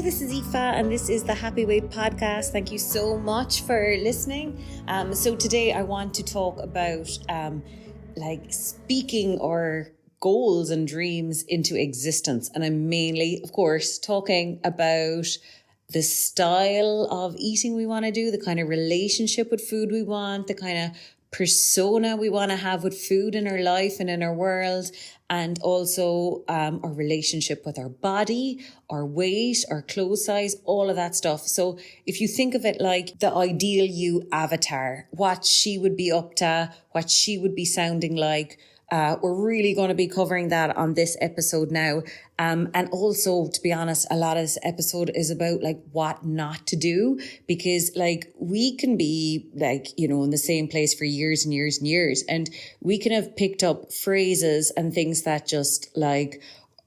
This is Aoife and this is the Happy Weight podcast. Thank you so much for listening. So today I want to talk about speaking our goals and dreams into existence. And I'm mainly, of course, talking about the style of eating we want to do, the kind of relationship with food we want, the kind of persona we want to have with food in our life and in our world, and also our relationship with our body, our weight, our clothes size, all of that stuff. So if you think of it like the ideal you avatar, what she would be up to, what she would be sounding like, we're really going to be covering that on this episode now. And also, to be honest, a lot of this episode is about what not to do, because we can be in the same place for years and years and years. And we can have picked up phrases and things that just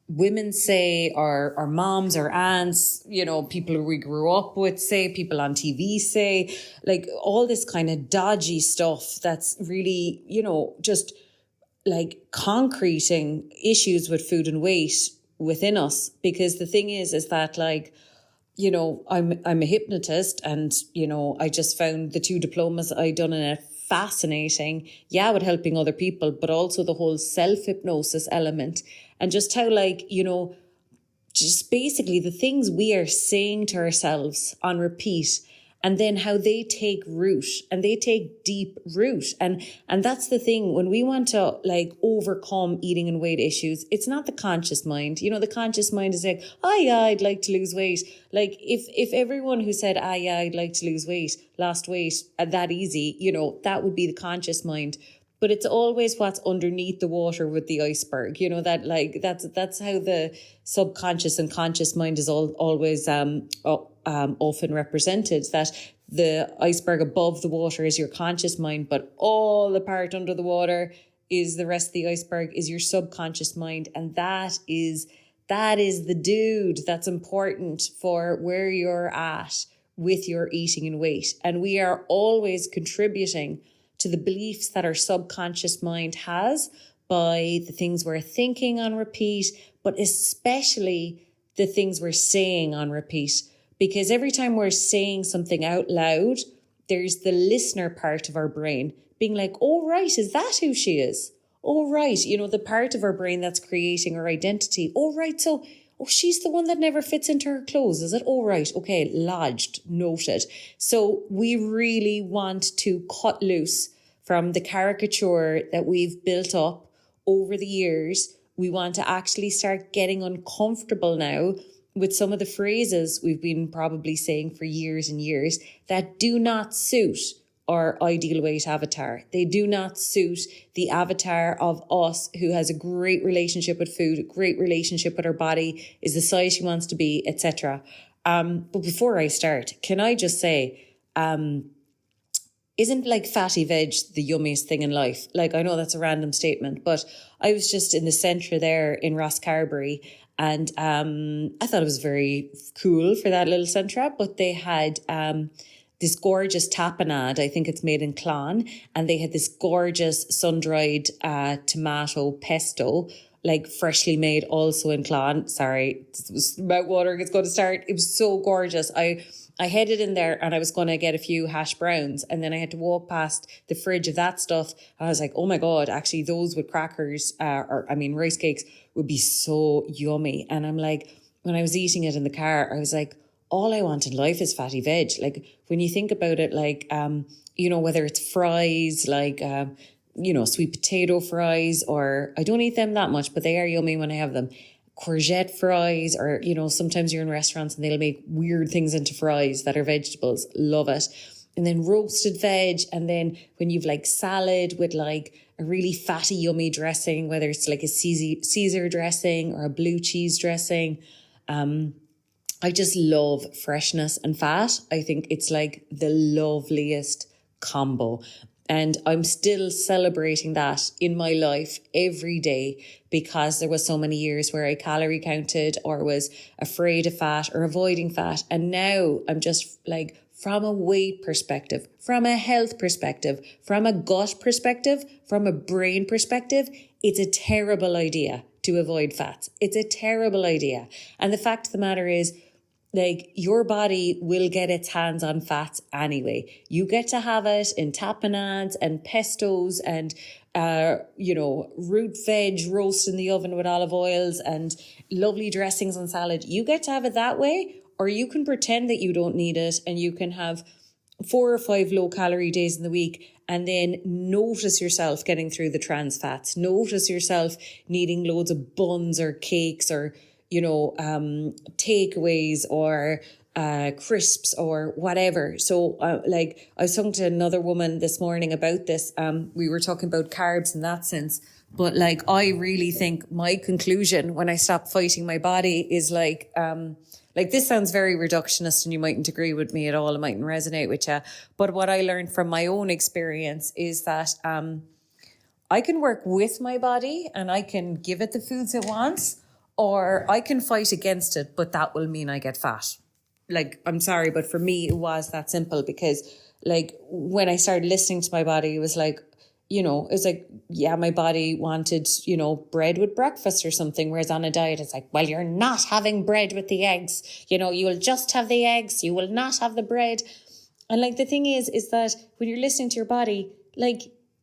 women say, or our moms or aunts, people who we grew up with say, people on TV say, all this kind of dodgy stuff that's really, just concreting issues with food and weight within us. Because the thing is that I'm a hypnotist, and I just found the 2 diplomas I done in it fascinating, with helping other people, but also the whole self-hypnosis element, and just how just basically the things we are saying to ourselves on repeat, and then how they take root, and they take deep root. And that's the thing, when we want to overcome eating and weight issues, it's not the conscious mind. The conscious mind is I'd like to lose weight. If everyone who said, I'd like to lose weight, lost weight that easy, that would be the conscious mind. But it's always what's underneath the water with the iceberg, that's how the subconscious and conscious mind is always often represented, that the iceberg above the water is your conscious mind, but all the part under the water is the rest of the iceberg, is your subconscious mind. And that is the dude that's important for where you're at with your eating and weight. And we are always contributing to the beliefs that our subconscious mind has by the things we're thinking on repeat, but especially the things we're saying on repeat. Because every time we're saying something out loud, there's the listener part of our brain being oh, right, is that who she is? Oh, right, the part of our brain that's creating our identity. Oh, right, so she's the one that never fits into her clothes, is it? Oh, right, okay, lodged, noted. So we really want to cut loose from the caricature that we've built up over the years. We want to actually start getting uncomfortable now with some of the phrases we've been probably saying for years and years that do not suit our ideal weight avatar. They do not suit the avatar of us who has a great relationship with food, a great relationship with our body, is the size she wants to be, etc. But before I start, can I just say, isn't fatty veg the yummiest thing in life? I know that's a random statement, but I was just in the centre there in Rosscarbery, and I thought it was very cool for that little centre, but they had this gorgeous tapenade. I think it's made in Clon, and they had this gorgeous sun-dried tomato pesto, freshly made, also in Clon. Sorry, mouth watering, it's going to start. It was so gorgeous. I headed in there and I was going to get a few hash browns, and then I had to walk past the fridge of that stuff. I was oh my God, actually those with crackers, rice cakes would be so yummy. And I'm when I was eating it in the car, I was all I want in life is fatty veg. When you think about it, whether it's fries, sweet potato fries, or I don't eat them that much, but they are yummy when I have them. Courgette fries, or, sometimes you're in restaurants and they'll make weird things into fries that are vegetables. Love it. And then roasted veg. And then when you've salad with a really fatty, yummy dressing, whether it's a Caesar dressing or a blue cheese dressing. I just love freshness and fat. I think it's the loveliest combo. And I'm still celebrating that in my life every day, because there was so many years where I calorie counted or was afraid of fat or avoiding fat. And now I'm just from a weight perspective, from a health perspective, from a gut perspective, from a brain perspective, it's a terrible idea to avoid fats. It's a terrible idea. And the fact of the matter is, like your body will get its hands on fats anyway. You get to have it in tapenades and pestos and root veg roast in the oven with olive oils and lovely dressings on salad. You get to have it that way, or you can pretend that you don't need it and you can have 4 or 5 low calorie days in the week and then notice yourself getting through the trans fats. Notice yourself needing loads of buns or cakes or takeaways or crisps or whatever. So I was talking to another woman this morning about this. We were talking about carbs in that sense. But I really think my conclusion when I stopped fighting my body is this sounds very reductionist and you mightn't agree with me at all. It mightn't resonate with you. But what I learned from my own experience is that I can work with my body and I can give it the foods it wants, or I can fight against it, but that will mean I get fat. I'm sorry, but for me, it was that simple because when I started listening to my body, it was my body wanted, bread with breakfast or something. Whereas on a diet, it's well, you're not having bread with the eggs. You will just have the eggs. You will not have the bread. And the thing is that when you're listening to your body,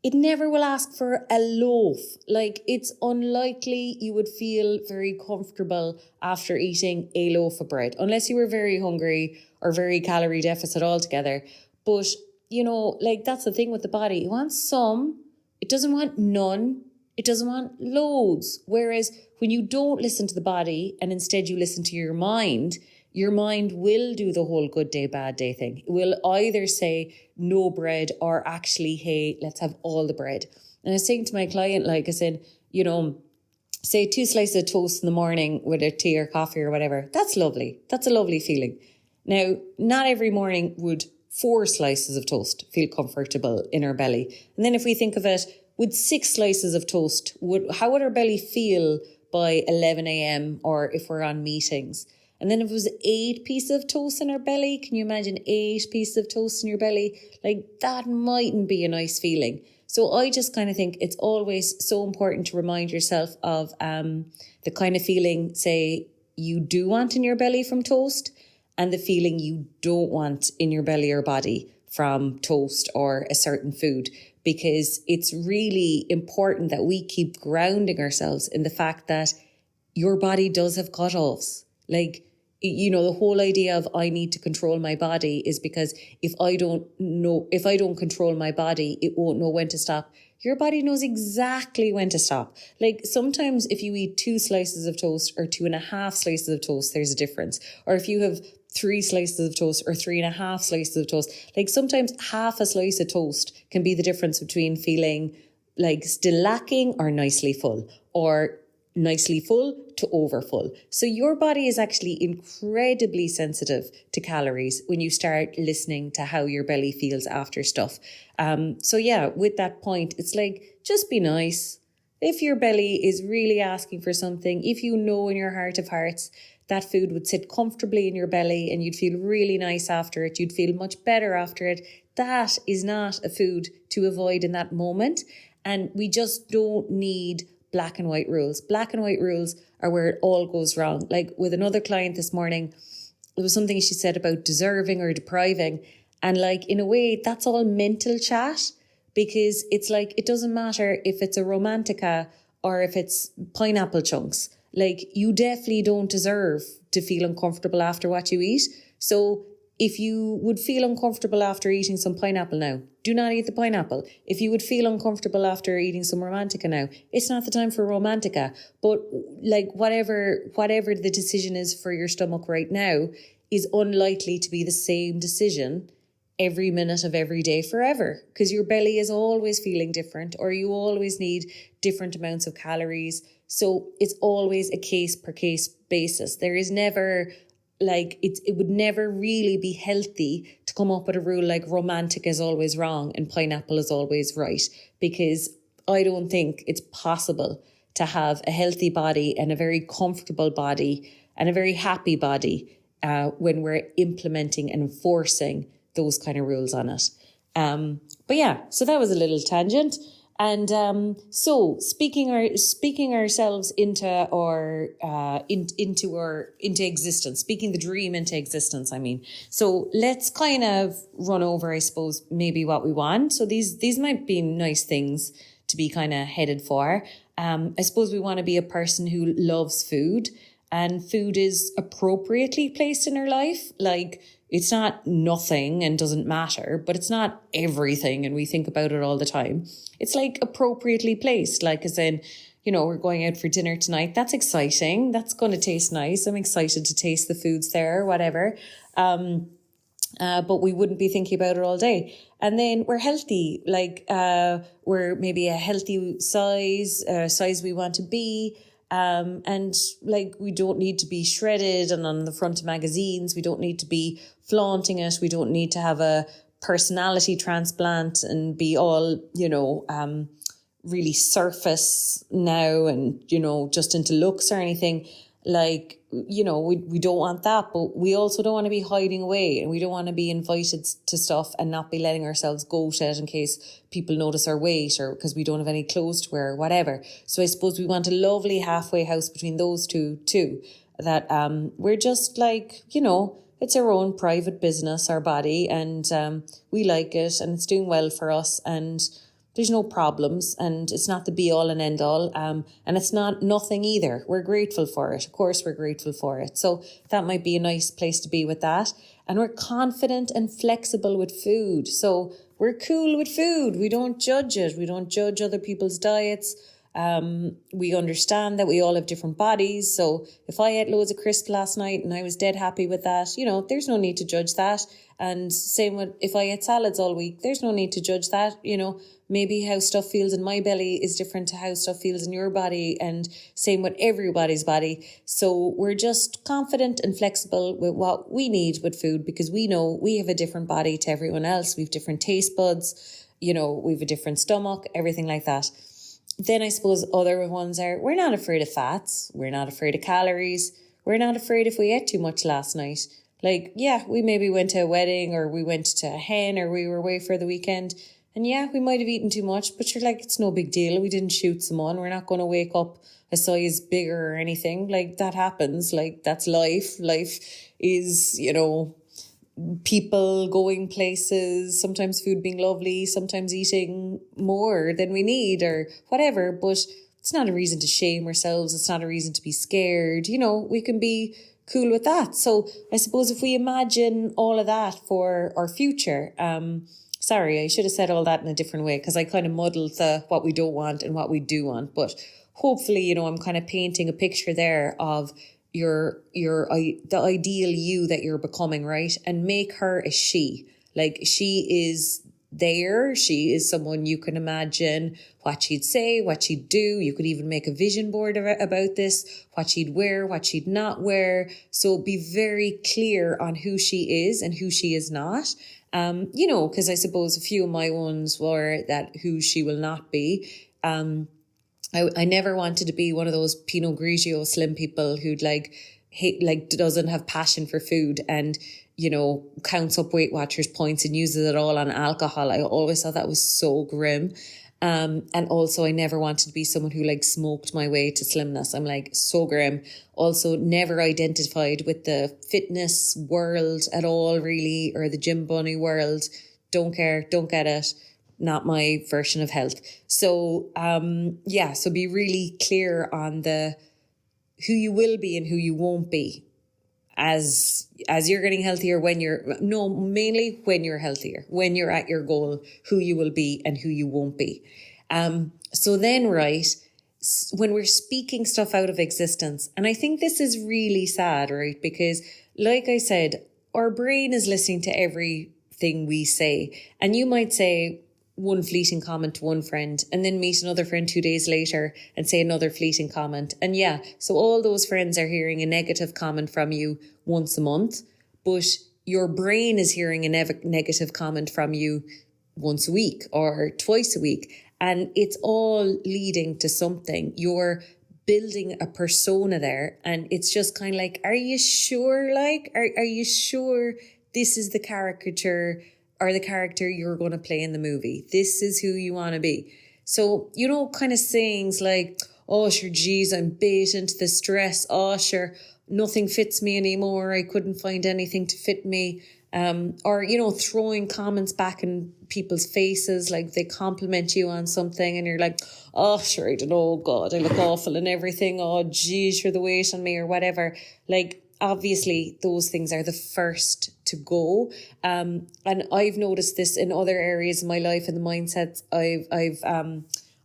it never will ask for a loaf. It's unlikely you would feel very comfortable after eating a loaf of bread, unless you were very hungry or very calorie deficit altogether. But, that's the thing with the body. It wants some, it doesn't want none, it doesn't want loads. Whereas when you don't listen to the body and instead you listen to your mind will do the whole good day, bad day thing. It will either say no bread or actually, hey, let's have all the bread. And I was saying to my client, I said, say 2 slices of toast in the morning with a tea or coffee or whatever. That's lovely. That's a lovely feeling. Now, not every morning would 4 slices of toast feel comfortable in our belly. And then if we think of it, with 6 slices of toast, how would our belly feel by 11 a.m. or if we're on meetings? And then if it was 8 pieces of toast in our belly, can you imagine 8 pieces of toast in your belly? That mightn't be a nice feeling. So I just kind of think it's always so important to remind yourself of the kind of feeling, say, you do want in your belly from toast and the feeling you don't want in your belly or body from toast or a certain food. Because it's really important that we keep grounding ourselves in the fact that your body does have cutoffs. The whole idea of I need to control my body is because if I don't control my body, it won't know when to stop. Your body knows exactly when to stop. Sometimes if you eat 2 slices of toast or 2.5 slices of toast, there's a difference. Or if you have 3 slices of toast or 3.5 slices of toast, sometimes half a slice of toast can be the difference between feeling still lacking or nicely full, or nicely full to overfull. So your body is actually incredibly sensitive to calories when you start listening to how your belly feels after stuff. With that point, it's just be nice. If your belly is really asking for something, if you know in your heart of hearts that food would sit comfortably in your belly and you'd feel really nice after it, you'd feel much better after it, that is not a food to avoid in that moment. And we just don't need black and white rules. Black and white rules are where it all goes wrong. With another client this morning, there was something she said about deserving or depriving. And in a way, that's all mental chat, because it's it doesn't matter if it's a romantica or if it's pineapple chunks. You definitely don't deserve to feel uncomfortable after what you eat. So if you would feel uncomfortable after eating some pineapple now, do not eat the pineapple. If you would feel uncomfortable after eating some romantica now, it's not the time for romantica. But whatever the decision is for your stomach right now is unlikely to be the same decision every minute of every day forever, because your belly is always feeling different, or you always need different amounts of calories. So it's always a case per case basis. There is never it would never really be healthy to come up with a rule like romantic is always wrong and pineapple is always right, because I don't think it's possible to have a healthy body and a very comfortable body and a very happy body when we're implementing and enforcing those kind of rules on it. So that was a little tangent. And so speaking ourselves into into existence, speaking the dream into existence. I mean, so let's kind of run over, I suppose, maybe what we want. So these might be nice things to be kind of headed for. I suppose we want to be a person who loves food, and food is appropriately placed in our life. Like, it's not nothing and doesn't matter, but it's not everything and we think about it all the time. It's like appropriately placed, like as in, we're going out for dinner tonight. That's exciting. That's going to taste nice. I'm excited to taste the foods there, whatever. But we wouldn't be thinking about it all day. And then we're healthy, like we're maybe a healthy size we want to be. And like, we don't need to be shredded and on the front of magazines. We don't need to be flaunting it. We don't need to have a personality transplant and be all, really surface now and, just into looks or anything. Like, we don't want that, but we also don't want to be hiding away, and we don't want to be invited to stuff and not be letting ourselves go to it in case people notice our weight or because we don't have any clothes to wear or whatever. So I suppose we want a lovely halfway house between those two too, that we're just like, it's our own private business, our body, and we like it and it's doing well for us, and there's no problems, and it's not the be all and end all. And it's not nothing either. We're grateful for it. Of course, we're grateful for it. So that might be a nice place to be with that. And we're confident and flexible with food. So we're cool with food. We don't judge it. We don't judge other people's diets. We understand that we all have different bodies. So if I ate loads of crisps last night and I was dead happy with that, there's no need to judge that. And same with if I ate salads all week, there's no need to judge that. Maybe how stuff feels in my belly is different to how stuff feels in your body, and same with everybody's body. So we're just confident and flexible with what we need with food, because we know we have a different body to everyone else. We have different taste buds, we have a different stomach, everything like that. Then I suppose other ones are, we're not afraid of fats. We're not afraid of calories. We're not afraid if we ate too much last night. Like, yeah, we maybe went to a wedding or we went to a hen or we were away for the weekend. And yeah, we might have eaten too much, but you're like, it's no big deal. We didn't shoot someone. We're not going to wake up a size bigger or anything. Like, that happens. Like, that's life. Life is, people going places, sometimes food being lovely, sometimes eating more than we need or whatever. But it's not a reason to shame ourselves. It's not a reason to be scared. We can be cool with that. So I suppose if we imagine all of that for our future, sorry, I should have said all that in a different way because I kind of muddled what we don't want and what we do want. But hopefully, I'm kind of painting a picture there of the ideal you that you're becoming, right? And make her a she. Like, she is there. She is someone you can imagine what she'd say, what she'd do. You could even make a vision board about this, what she'd wear, what she'd not wear. So be very clear on who she is and who she is not. Because I suppose a few of my ones were that who she will not be. I never wanted to be one of those Pinot Grigio slim people who'd doesn't have passion for food and, counts up Weight Watchers points and uses it all on alcohol. I always thought that was so grim. And also I never wanted to be someone who smoked my way to slimness. I'm so grim. Also never identified with the fitness world at all, really, or the gym bunny world. Don't care, don't get it. Not my version of health. So, so be really clear on who you will be and who you won't be as you're getting healthier, mainly when you're healthier, when you're at your goal, who you will be and who you won't be. So then, right, when we're speaking stuff out of existence, and I think this is really sad, right? Because like I said, our brain is listening to everything we say, and you might say one fleeting comment to one friend and then meet another friend 2 days later and say another fleeting comment. And yeah, so all those friends are hearing a negative comment from you once a month, but your brain is hearing a negative comment from you once a week or twice a week. And it's all leading to something. You're building a persona there. And it's just kind of like, are you sure? Are you sure this is the caricature or the character you're going to play in the movie? This is who you want to be. So, kind of sayings like, oh, sure, geez, I'm bait into this dress. Oh, sure, nothing fits me anymore. I couldn't find anything to fit me. Or, throwing comments back in people's faces, like they compliment you on something and you're like, oh, sure, I don't know, God, I look awful and everything. Oh, geez, you're the weight on me or whatever. Like, obviously, those things are the first to go. And I've noticed this in other areas of my life and the mindsets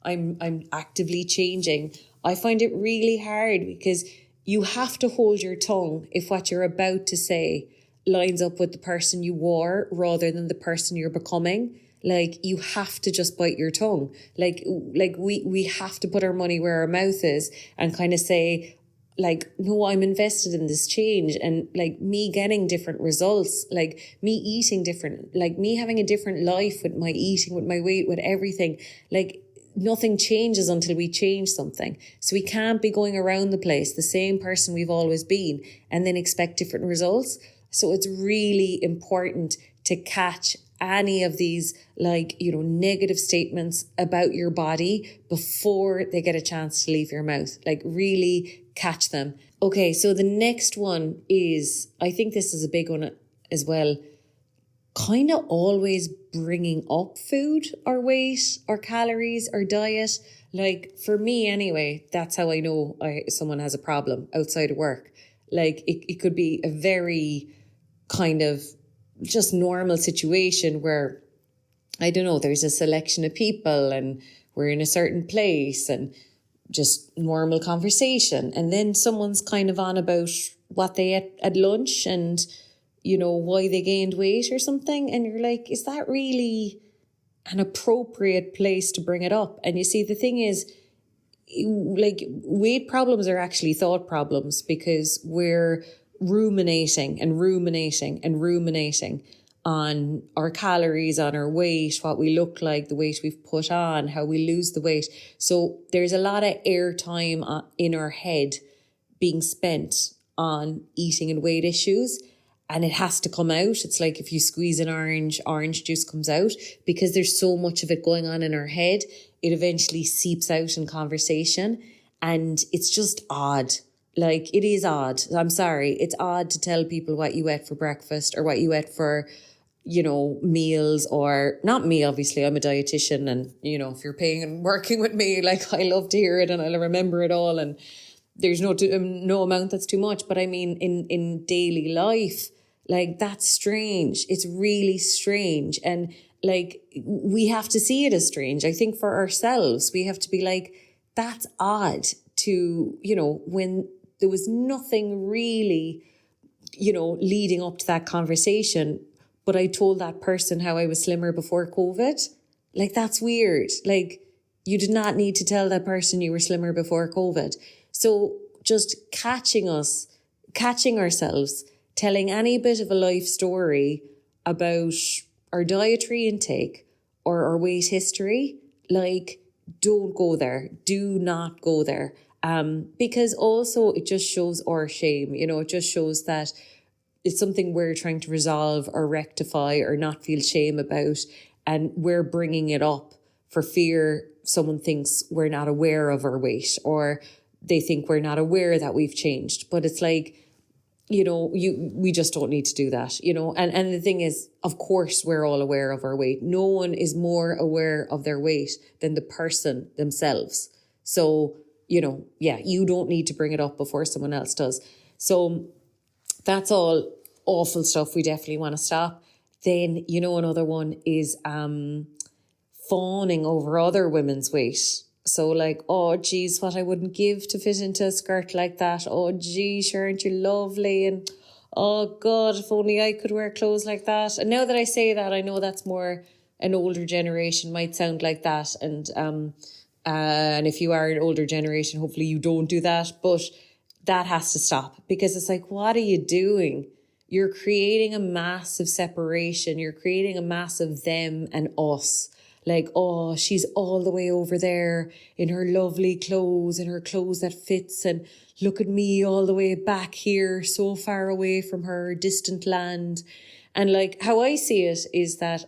I'm actively changing. I find it really hard because you have to hold your tongue if what you're about to say lines up with the person you were rather than the person you're becoming. Like, you have to just bite your tongue. Like we have to put our money where our mouth is and kind of say, like, no, I'm invested in this change, and like me getting different results, like me eating different, like me having a different life with my eating, with my weight, with everything. Like, nothing changes until we change something. So we can't be going around the place, the same person we've always been, and then expect different results. So it's really important to catch any of these, like, negative statements about your body before they get a chance to leave your mouth. Like, really catch them. Okay, so the next one is, I think this is a big one as well, kind of always bringing up food or weight or calories or diet. Like, for me anyway, that's how I know someone has a problem outside of work. Like, it could be a very kind of just normal situation where, I don't know, there's a selection of people and we're in a certain place and just normal conversation. And then someone's kind of on about what they ate at lunch and, why they gained weight or something. And you're like, is that really an appropriate place to bring it up? And you see, the thing is, like, weight problems are actually thought problems because we're ruminating on our calories, on our weight, what we look like, the weight we've put on, how we lose the weight. So there's a lot of airtime in our head being spent on eating and weight issues, and it has to come out. It's like if you squeeze an orange juice comes out, because there's so much of it going on in our head. It eventually seeps out in conversation, and it's just odd. Like, it is odd. I'm sorry. It's odd to tell people what you ate for breakfast or what you ate for, meals, or not me, obviously. I'm a dietitian, and, if you're paying and working with me, like, I love to hear it and I'll remember it all. And there's no amount that's too much. But I mean, in daily life, like, that's strange. It's really strange. And like, we have to see it as strange. I think for ourselves, we have to be like, that's odd to, when there was nothing really, leading up to that conversation, but I told that person how I was slimmer before COVID. Like, that's weird. Like, you did not need to tell that person you were slimmer before COVID. So just catching ourselves, telling any bit of a life story about our dietary intake or our weight history, like, don't go there. Do not go there. Because also it just shows our shame. It just shows that it's something we're trying to resolve or rectify or not feel shame about. And we're bringing it up for fear someone thinks we're not aware of our weight, or they think we're not aware that we've changed. But it's like, we just don't need to do that, and the thing is, of course, we're all aware of our weight. No one is more aware of their weight than the person themselves. So, you don't need to bring it up before someone else does. So that's all awful stuff we definitely want to stop. Then, another one is fawning over other women's weight. So like, oh, geez, what I wouldn't give to fit into a skirt like that. Oh, geez, aren't you lovely? And oh, God, if only I could wear clothes like that. And now that I say that, I know that's more an older generation might sound like that. And if you are an older generation, hopefully you don't do that. But that has to stop, because it's like, what are you doing? You're creating a massive separation. You're creating a massive them and us. Like, oh, she's all the way over there in her lovely clothes, in her clothes that fits, and look at me all the way back here, so far away from her distant land. And like, how I see it is that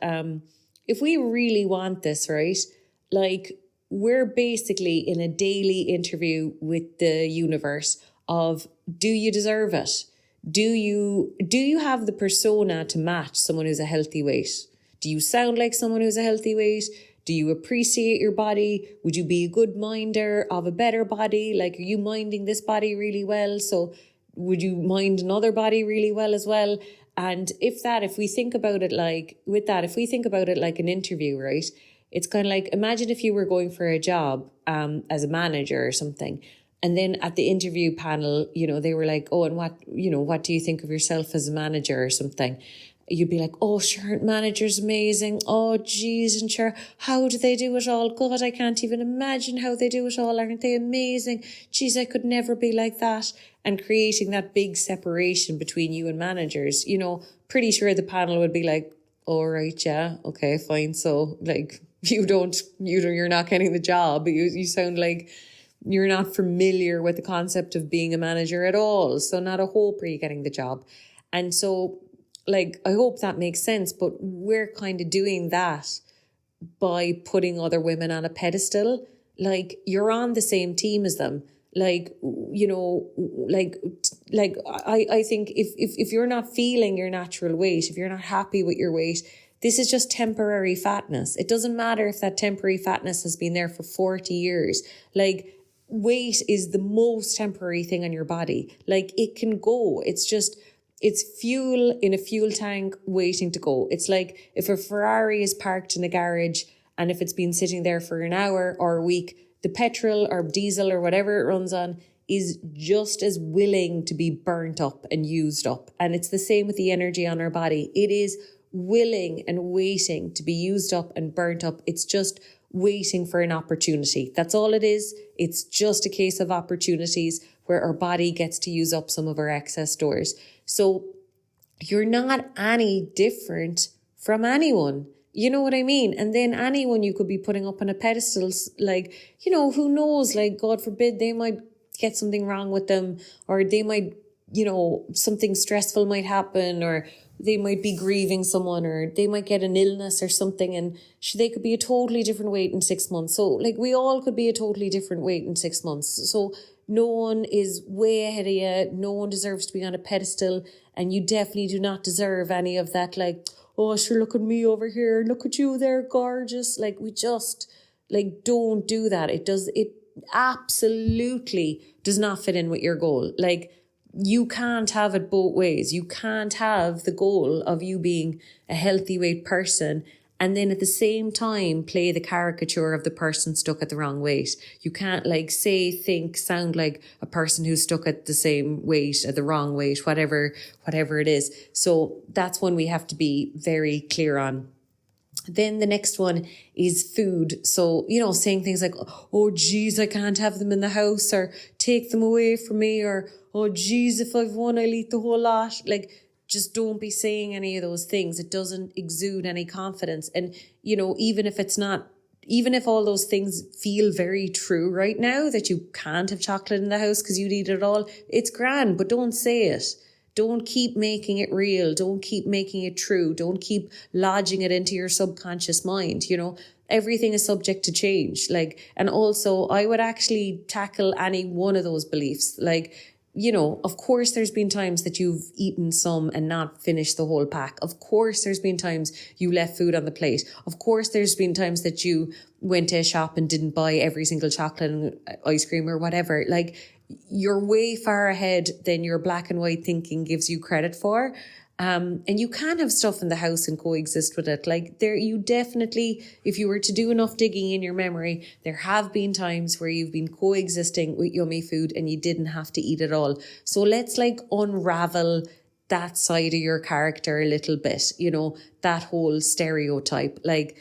if we really want this, right, like, we're basically in a daily interview with the universe of, do you deserve it? Do you have the persona to match someone who's a healthy weight? Do you sound like someone who's a healthy weight? Do you appreciate your body? Would you be a good minder of a better body? Like, are you minding this body really well? So would you mind another body really well as well? And if we think about it like an interview, right? It's kind of like, imagine if you were going for a job as a manager or something. And then at the interview panel, they were like, oh, and what do you think of yourself as a manager or something? You'd be like, oh, sure, manager's amazing. Oh, geez, and sure, how do they do it all? God, I can't even imagine how they do it all. Aren't they amazing? Geez, I could never be like that. And creating that big separation between you and managers, pretty sure the panel would be like, all right, yeah, okay, fine. So like, you're not getting the job. You sound like you're not familiar with the concept of being a manager at all. So not a hope are you getting the job. And so, like, I hope that makes sense, but we're kind of doing that by putting other women on a pedestal. Like, you're on the same team as them. I think if you're not feeling your natural weight, if you're not happy with your weight, this is just temporary fatness. It doesn't matter if that temporary fatness has been there for 40 years. Like, weight is the most temporary thing on your body. Like, it can go. It's fuel in a fuel tank waiting to go. It's like if a Ferrari is parked in a garage and if it's been sitting there for an hour or a week, the petrol or diesel or whatever it runs on is just as willing to be burnt up and used up. And it's the same with the energy on our body. It is willing and waiting to be used up and burnt up. It's just waiting for an opportunity. That's all it is. It's just a case of opportunities where our body gets to use up some of our excess stores. So you're not any different from anyone. You know what I mean? And then anyone you could be putting up on a pedestal, like, who knows, like, God forbid, they might get something wrong with them, or they might, something stressful might happen, or they might be grieving someone, or they might get an illness or something, and they could be a totally different weight in 6 months. So, like, we all could be a totally different weight in 6 months. So no one is way ahead of you. No one deserves to be on a pedestal, and you definitely do not deserve any of that, like, oh, sure, look at me over here. Look at you there, gorgeous. Like, we just, like, don't do that. It absolutely does not fit in with your goal. Like, you can't have it both ways. You can't have the goal of you being a healthy weight person and then at the same time play the caricature of the person stuck at the wrong weight. You can't, like, sound like a person who's stuck at the same weight, at the wrong weight, whatever it is. So that's one we have to be very clear on. Then the next one is food. So, saying things like, oh, geez, I can't have them in the house, or take them away from me, or, oh, geez, if I've one, I'll eat the whole lot. Like, just don't be saying any of those things. It doesn't exude any confidence. And, even if all those things feel very true right now, that you can't have chocolate in the house because you'd eat it all, it's grand, but don't say it. Don't keep making it real. Don't keep making it true. Don't keep lodging it into your subconscious mind. Everything is subject to change. Like, and also I would actually tackle any one of those beliefs. Like, of course there's been times that you've eaten some and not finished the whole pack. Of course there's been times you left food on the plate. Of course there's been times that you went to a shop and didn't buy every single chocolate and ice cream or whatever. Like, you're way far ahead than your black and white thinking gives you credit for. And you can have stuff in the house and coexist with it. Like, you definitely, if you were to do enough digging in your memory, there have been times where you've been coexisting with yummy food and you didn't have to eat it all. So let's, like, unravel that side of your character a little bit, that whole stereotype. Like,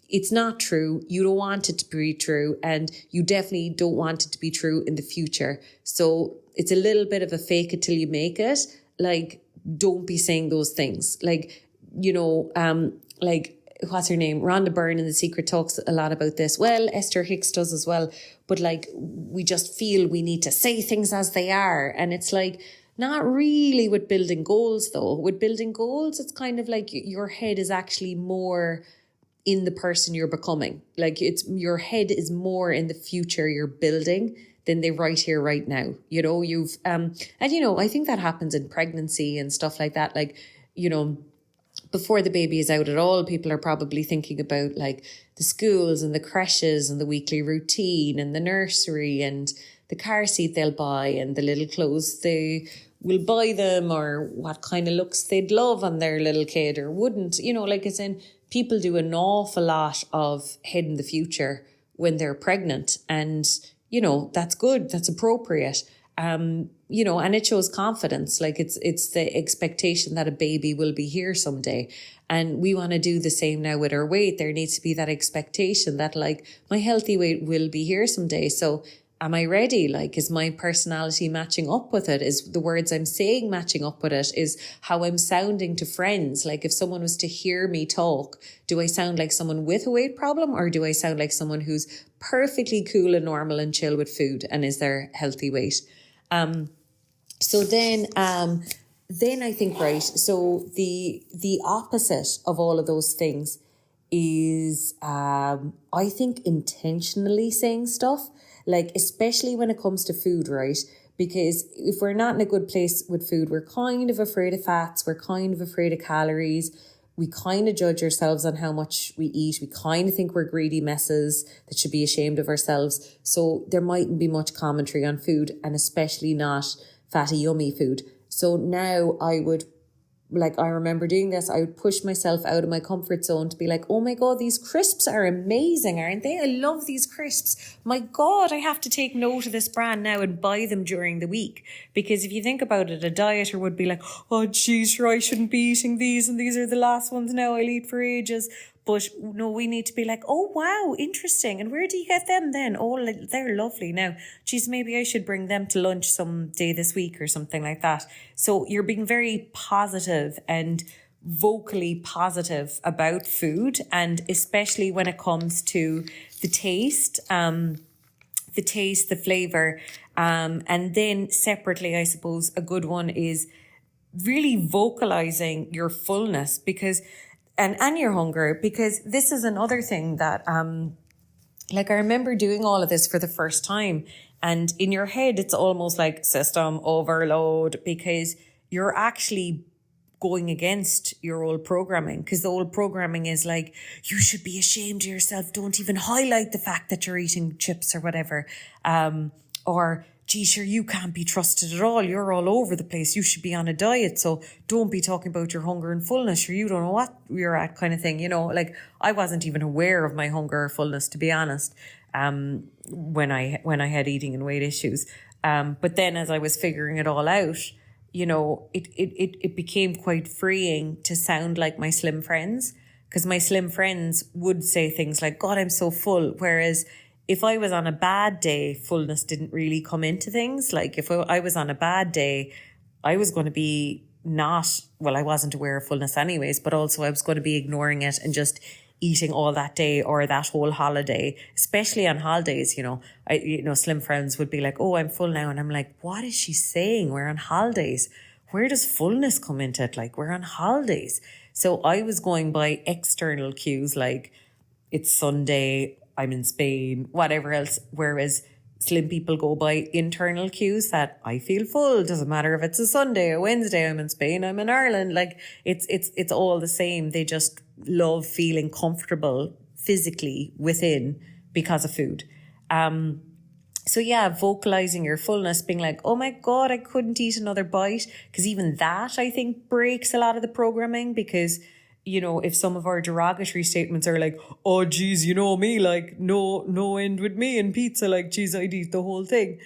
it's not true. You don't want it to be true, and you definitely don't want it to be true in the future. So it's a little bit of a fake it till you make it. Like, don't be saying those things. Like, like, what's her name? Rhonda Byrne in The Secret talks a lot about this. Well, Esther Hicks does as well. But, like, we just feel we need to say things as they are. And it's like, not really with building goals, though. With building goals, it's kind of like your head is actually more in the person you're becoming. Like your head is more in the future you're building than the right here, right now. You know, I think that happens in pregnancy and stuff like that. Like, before the baby is out at all, people are probably thinking about like the schools and the creches and the weekly routine and the nursery and the car seat they'll buy and the little clothes they will buy them, or what kind of looks they'd love on their little kid or wouldn't. Like it's in, people do an awful lot of head in the future when they're pregnant, and that's good, that's appropriate. And it shows confidence. Like it's the expectation that a baby will be here someday. And we want to do the same now with our weight. There needs to be that expectation that like my healthy weight will be here someday. So am I ready? Like, is my personality matching up with it? Is the words I'm saying matching up with it? Is how I'm sounding to friends? Like if someone was to hear me talk, do I sound like someone with a weight problem, or do I sound like someone who's perfectly cool and normal and chill with food and is their healthy weight? So then I think, right, so the opposite of all of those things is, I think, intentionally saying stuff, like, especially when it comes to food, right? Because if we're not in a good place with food, we're kind of afraid of fats, we're kind of afraid of calories, we kind of judge ourselves on how much we eat, we kind of think we're greedy messes that should be ashamed of ourselves. So there mightn't be much commentary on food, and especially not fatty, yummy food. So now I remember doing this, I would push myself out of my comfort zone to be like, oh my God, these crisps are amazing, aren't they? I love these crisps. My God, I have to take note of this brand now and buy them during the week. Because if you think about it, a dieter would be like, oh geez, sure, I shouldn't be eating these, and these are the last ones now I'll eat for ages. But no, we need to be like, oh wow, interesting. And where do you get them then? Oh, they're lovely. Now, geez, maybe I should bring them to lunch someday this week or something like that. So you're being very positive and vocally positive about food, and especially when it comes to the taste, the flavor. And then separately, I suppose a good one is really vocalizing your fullness, because and your hunger, because this is another thing that I remember doing all of this for the first time, and in your head it's almost like system overload, because you're actually going against your old programming, because the old programming is like, you should be ashamed of yourself, don't even highlight the fact that you're eating chips or whatever, or gee, sure, you can't be trusted at all. You're all over the place. You should be on a diet. So don't be talking about your hunger and fullness. Sure, you don't know what you're at, kind of thing. Like I wasn't even aware of my hunger or fullness, to be honest, when I had eating and weight issues. But then as I was figuring it all out, it became quite freeing to sound like my slim friends, because my slim friends would say things like, God, I'm so full. Whereas if I was on a bad day, fullness didn't really come into things. Like if I was on a bad day, I was going to be I wasn't aware of fullness anyways, but also I was going to be ignoring it and just eating all that day or that whole holiday, especially on holidays. Slim friends would be like, oh, I'm full now. And I'm like, what is she saying? We're on holidays. Where does fullness come into it? Like, we're on holidays. So I was going by external cues, like it's Sunday, I'm in Spain, whatever else. Whereas slim people go by internal cues that I feel full. Doesn't matter if it's a Sunday or Wednesday, I'm in Spain, I'm in Ireland. Like it's all the same. They just love feeling comfortable physically within because of food. So yeah, vocalizing your fullness, being like, oh my God, I couldn't eat another bite. Because even that, I think, breaks a lot of the programming, because if some of our derogatory statements are like, oh, geez, me, like, no end with me and pizza, like, geez, I'd eat the whole thing.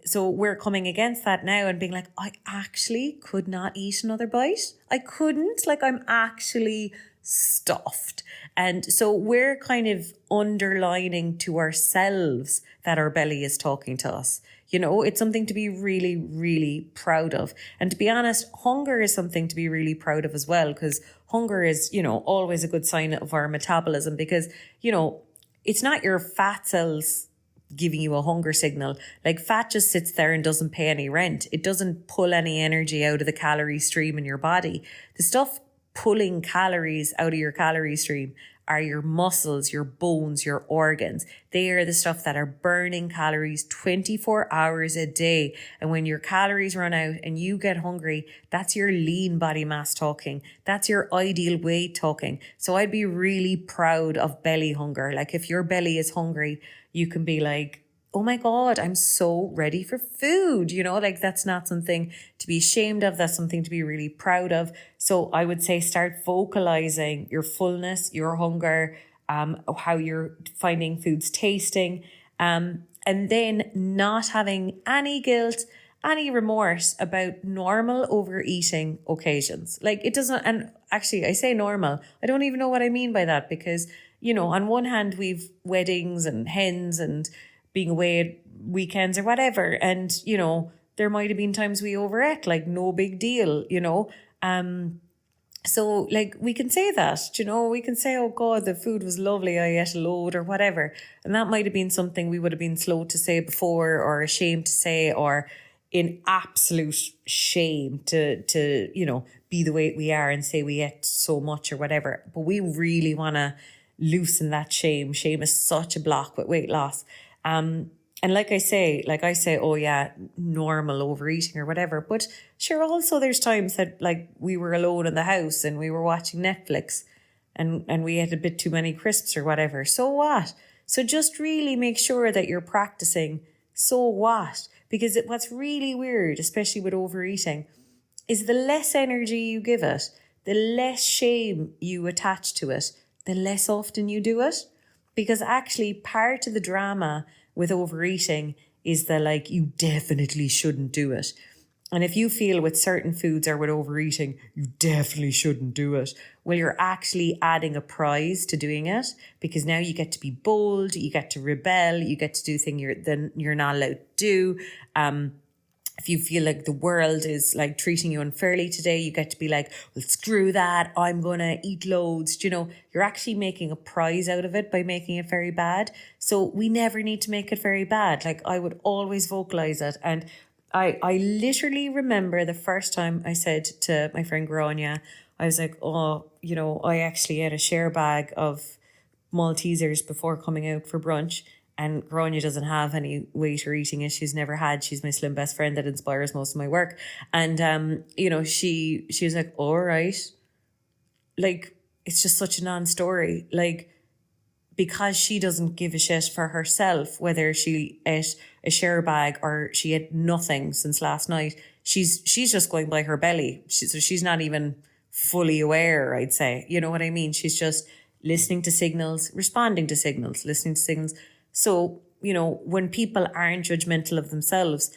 So we're coming against that now and being like, I actually could not eat another bite. I couldn't, like, I'm actually stuffed. And so we're kind of underlining to ourselves that our belly is talking to us. It's something to be really, really proud of. And to be honest, hunger is something to be really proud of as well, because hunger is, always a good sign of our metabolism, because, it's not your fat cells giving you a hunger signal. Like, fat just sits there and doesn't pay any rent. It doesn't pull any energy out of the calorie stream in your body. The stuff pulling calories out of your calorie stream are your muscles, your bones, your organs. They are the stuff that are burning calories 24 hours a day. And when your calories run out and you get hungry, that's your lean body mass talking. That's your ideal weight talking. So I'd be really proud of belly hunger. Like if your belly is hungry, you can be like, oh my God, I'm so ready for food. Like that's not something to be ashamed of. That's something to be really proud of. So I would say start vocalizing your fullness, your hunger, how you're finding foods tasting, and then not having any guilt, any remorse about normal overeating occasions. Like it doesn't, and actually I say normal, I don't even know what I mean by that because, on one hand we've weddings and hens and being away at weekends or whatever. And, there might have been times we overate, like no big deal, So like we can say that, we can say, oh God, the food was lovely. I ate a load or whatever. And that might have been something we would have been slow to say before or ashamed to say or in absolute shame to be the way we are and say we ate so much or whatever. But we really want to loosen that shame. Shame is such a block with weight loss. And like I say, oh yeah, normal overeating or whatever. But sure, also there's times that like we were alone in the house and we were watching Netflix and we had a bit too many crisps or whatever. So what? So just really make sure that you're practicing so what? Because what's really weird, especially with overeating, is the less energy you give it, the less shame you attach to it, the less often you do it. Because actually part of the drama with overeating is that like you definitely shouldn't do it. And if you feel with certain foods or with overeating, you definitely shouldn't do it. Well, you're actually adding a prize to doing it because now you get to be bold, you get to rebel, you get to do things you're not allowed to do. If you feel like the world is like treating you unfairly today, you get to be like, well, screw that. I'm going to eat loads. You're actually making a prize out of it by making it very bad. So we never need to make it very bad. Like I would always vocalize it. And I literally remember the first time I said to my friend Grania, I was like, I actually had a share bag of Maltesers before coming out for brunch. And Grania doesn't have any weight or eating issues, never had. She's my slim best friend that inspires most of my work. And, she was like, all right. Like, it's just such a non-story. Like, because she doesn't give a shit for herself, whether she ate a share bag or she ate nothing since last night, she's just going by her belly. So she's not even fully aware, I'd say. You know what I mean? She's just listening to signals, responding to signals, listening to signals. So, when people aren't judgmental of themselves,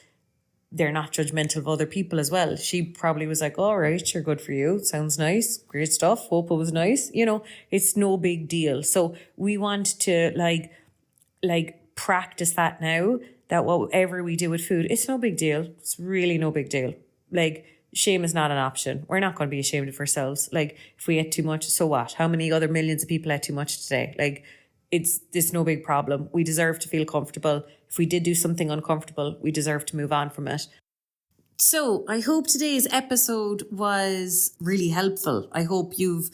they're not judgmental of other people as well. She probably was like, all right, you're good for you. Sounds nice. Great stuff. Hope it was nice. It's no big deal. So we want to like practice that now, that whatever we do with food, it's no big deal. It's really no big deal. Like shame is not an option. We're not going to be ashamed of ourselves. Like if we ate too much, so what? How many other millions of people ate too much today? Like, it's no big problem. We deserve to feel comfortable. If we did do something uncomfortable, we deserve to move on from it. So I hope today's episode was really helpful. I hope you've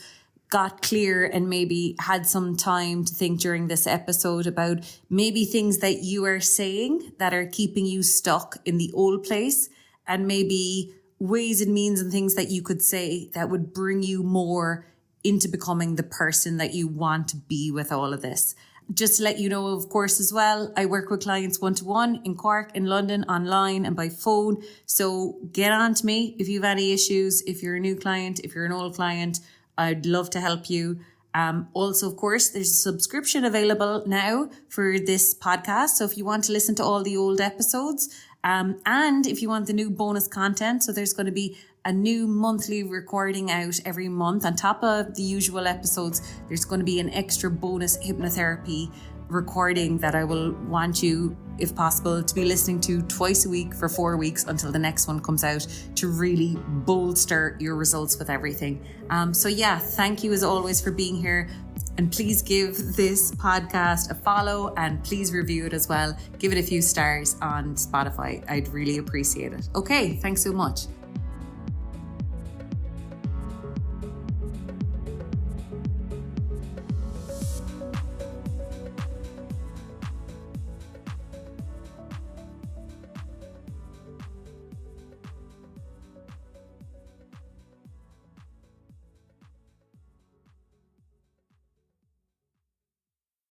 got clear and maybe had some time to think during this episode about maybe things that you are saying that are keeping you stuck in the old place, and maybe ways and means and things that you could say that would bring you more into becoming the person that you want to be with all of this. Just to let you know, of course, as well, I work with clients one-to-one in Cork, in London, online and by phone. So get on to me if you have any issues. If you're a new client, if you're an old client, I'd love to help you. Also, of course, there's a subscription available now for this podcast. So if you want to listen to all the old episodes, and if you want the new bonus content, so there's going to be a new monthly recording out every month. On top of the usual episodes, there's going to be an extra bonus hypnotherapy recording that I will want you, if possible, to be listening to twice a week for 4 weeks until the next one comes out, to really bolster your results with everything. So yeah, thank you as always for being here. And please give this podcast a follow and please review it as well. Give it a few stars on Spotify. I'd really appreciate it. Okay, thanks so much.